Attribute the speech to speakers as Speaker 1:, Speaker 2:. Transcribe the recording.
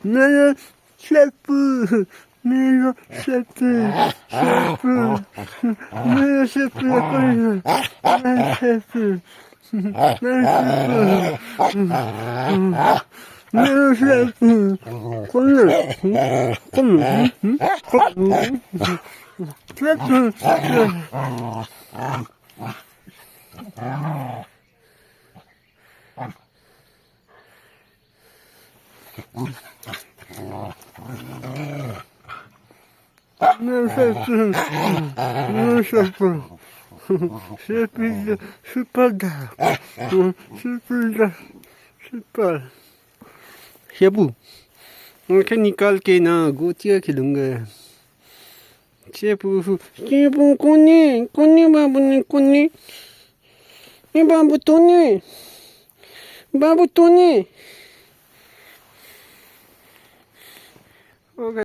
Speaker 1: 나는 셰프, 내가 셰프, 내가 셰프야, 거리는. 난 셰프, 난 셰프, 셰프, 셰프이다, 슈퍼다, 슈퍼다, 슈퍼. 셰프, क्या निकाल के ना गोतिया खिलूंगा 셰프 कोनी बाबू टोनी